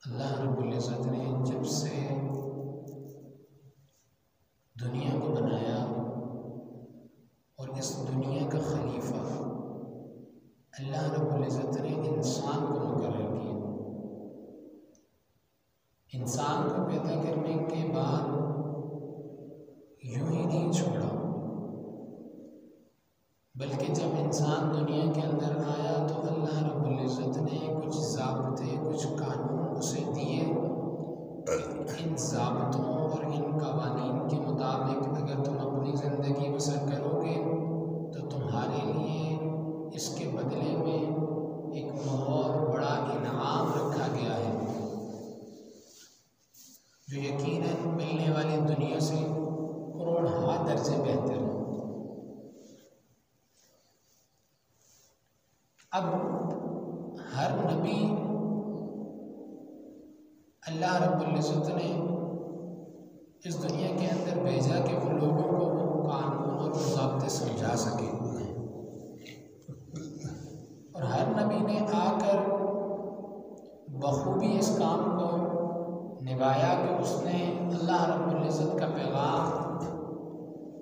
अल्लाह रब्बुल इज़्ज़त ने जब से दुनिया को बनाया और इस दुनिया का खलीफा अल्लाह रब्बुल इज़्ज़त ने इंसान को मुकर्रर किया। इंसान को पैदा करने के बाद यूं ही नहीं छोड़ा, बल्कि जब इंसान दुनिया के अंदर आया तो अल्लाह रब्बुल इज़्ज़त ने कुछ ज़ाब्ते, कुछ कानून उसे दिए। इन ज़ाब्तों और इन कवानीन के मुताबिक अगर तुम अपनी ज़िंदगी बसर करोगे तो तुम्हारे लिए इसके बदले में एक बहुत बड़ा इनाम रखा गया है, जो यकीनन मिलने वाली दुनिया से करोड़ों दर्जे बेहतर है। अब हर नबी अल्लाह रब्बुल इज़्ज़त ने इस दुनिया के अंदर भेजा कि वो लोगों को वो कानून और ज़ाब्ते समझा सके, और हर नबी ने आकर बखूबी इस काम को निभाया कि उसने अल्लाह रब्बुल इज़्ज़त का पैगाम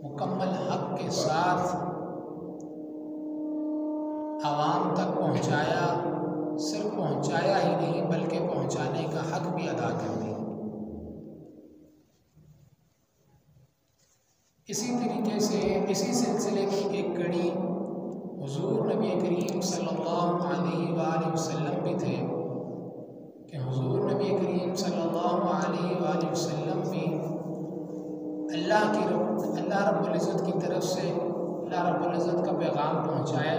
मुकम्मल हक़ के साथ आवाम तक पहुँचाया। सिर्फ पहुँचाया ही नहीं बल्कि पहुँचाने का हक़ भी अदा कर दिया। इसी तरीके से इसी सिलसिले की एक कड़ी हुज़ूर नबी करीम सल्लल्लाहु अलैहि वसल्लम भी थे कि हुज़ूर नबी करीम सल्लल्लाहु अलैहि वसल्लम भी अल्लाह रब्बुल इज़्ज़त की तरफ से अल्लाह रब्बुल इज़्ज़त का पैगाम पहुँचाया,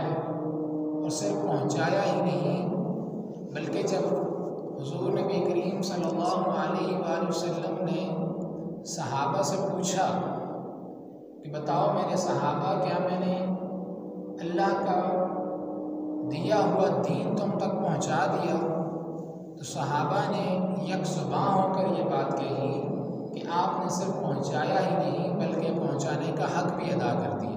और सिर्फ पहुँचाया ही नहीं बल्कि जब हुज़ूर नबी करीम सल्लल्लाहु अलैहि वसल्लम ने सहाबा से पूछा कि बताओ मेरे सहाबा, क्या मैंने अल्लाह का दिया हुआ दीन तुम तक पहुँचा दिया? तो सहाबा ने यकजुबां होकर ये बात कही कि आपने सिर्फ पहुँचाया ही नहीं बल्कि पहुँचाने का हक़ भी अदा कर दिया।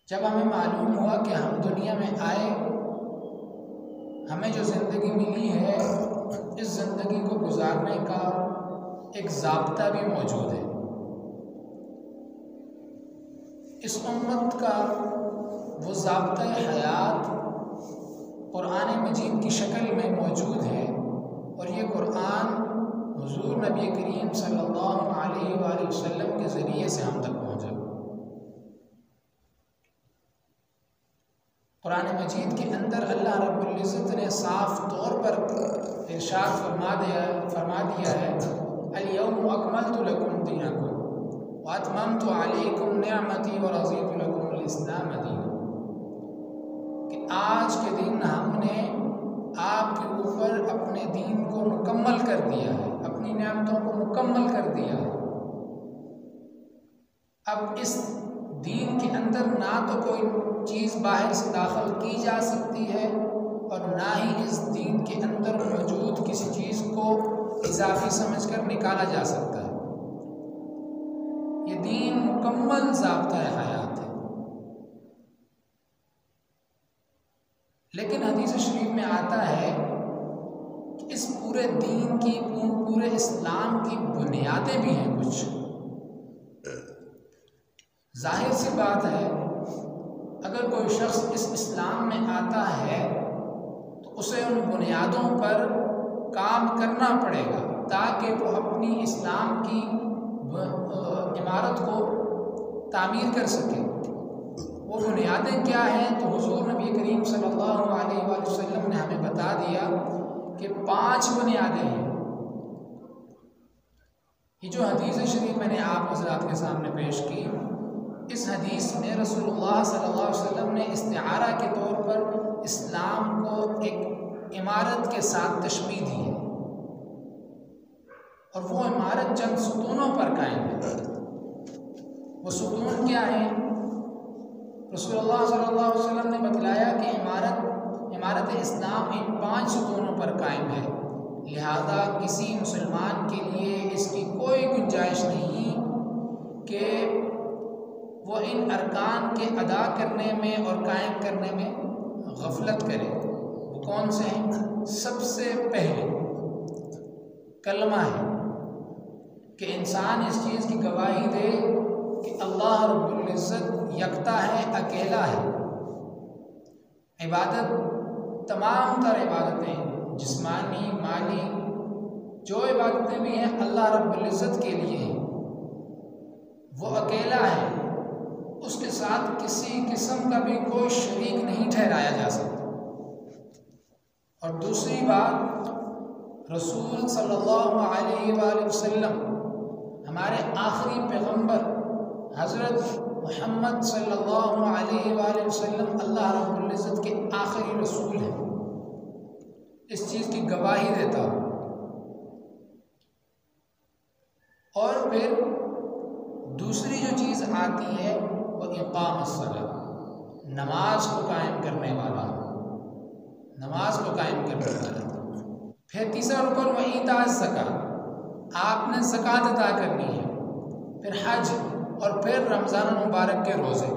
जब हमें मालूम हुआ कि हम दुनिया में आए, हमें जो ज़िंदगी मिली है, इस ज़िंदगी को गुजारने का एक ज़ाब्ता भी मौजूद है। इस उम्मत का वो ज़ाब्ता हयात कुरान मजीद की शक्ल में मौजूद है, और ये कुरान हुज़ूर नबी करीम सल्लल्लाहु अलैहि वसल्लम के ज़रिए से हम तक पहुँचा। कुरान मजीद के अंदर अल्लाह रब्बुल इज़्ज़त ने साफ़ तौर पर इरशाद फरमा दिया है, अल-यौम अकमलतु लकुम दीनकुम व अतममतु अलैकुम निअमती व रज़ीतु लकुमुल इस्लाम दीना, कि आज के दिन हमने आपके ऊपर अपने दीन को मुकम्मल कर दिया है, अपनी नेमतों को मुकम्मल कर दिया है। अब इस दीन के अंदर ना तो कोई चीज़ बाहर से दाखिल की जा सकती है और ना ही इस दीन के अंदर मौजूद किसी चीज़ को इजाफी समझकर निकाला जा सकता है। ये दीन मुकम्मल ज़ाब्ता हयात है। लेकिन हदीस शरीफ में आता है कि इस पूरे दीन की, पूरे इस्लाम की बुनियादें भी हैं कुछ। जाहिर सी बात है, अगर कोई शख्स इस इस्लाम में आता है तो उसे उन बुनियादों पर काम करना पड़ेगा ताकि वो अपनी इस्लाम की इमारत को तामीर कर सके। वो बुनियादें क्या हैं? तो हुज़ूर नबी करीम सल्लल्लाहु अलैहि वसल्लम ने हमें बता दिया कि 5 बुनियादें हैं। ये जो हदीस शरीफ मैंने आप हज़रात के सामने पेश की, इस हदीस में रसूलुल्लाह सल्लल्लाहु अलैहि वसल्लम ने इस्तिआरा के तौर पर इस्लाम को एक इमारत के साथ तशबीह दी है, और वो इमारत चंद सुतूनों पर कायम है। वो सुतून क्या है? रसूलुल्लाह सल्लल्लाहु अलैहि वसल्लम ने बतलाया कि इमारत इस्लाम इन 5 सुतूनों पर कायम है। लिहाजा किसी मुसलमान के लिए इसकी कोई गुंजाइश नहीं कि वो इन अरकान के अदा करने में और कायम करने में गफलत करे। वो कौन से हैं? सबसे पहले कलमा है कि इंसान इस चीज़ की गवाही दे कि अल्लाह रब्बुल इज़्ज़त यकता है, अकेला है। इबादत, तमाम तर इबादतें, जिस्मानी, माली, जो इबादतें भी हैं अल्लाह रब्बुल इज़्ज़त के लिए हैं। वो अकेला है, उसके साथ किसी किस्म का भी कोई शरीक नहीं ठहराया जा सकता। और दूसरी बात, रसूल सल्लल्लाहु अलैहि वसल्लम, हमारे आखिरी पैगंबर हज़रत मोहम्मद सल्लल्लाहु अलैहि वसल्लम अल्लाह रब्बुल इज़्ज़त के आखिरी रसूल हैं, इस चीज़ की गवाही देता हूँ। और फिर दूसरी जो चीज़ आती है वो इक़ामत-उस-सलाह, नमाज को कायम करने वाला, नमाज को कायम करने वाला। फिर तीसरा रुकन व ईता-उज़-ज़कात, आपने ज़कात अदा करनी है। फिर हज, और फिर रमज़ान मुबारक के रोज़े।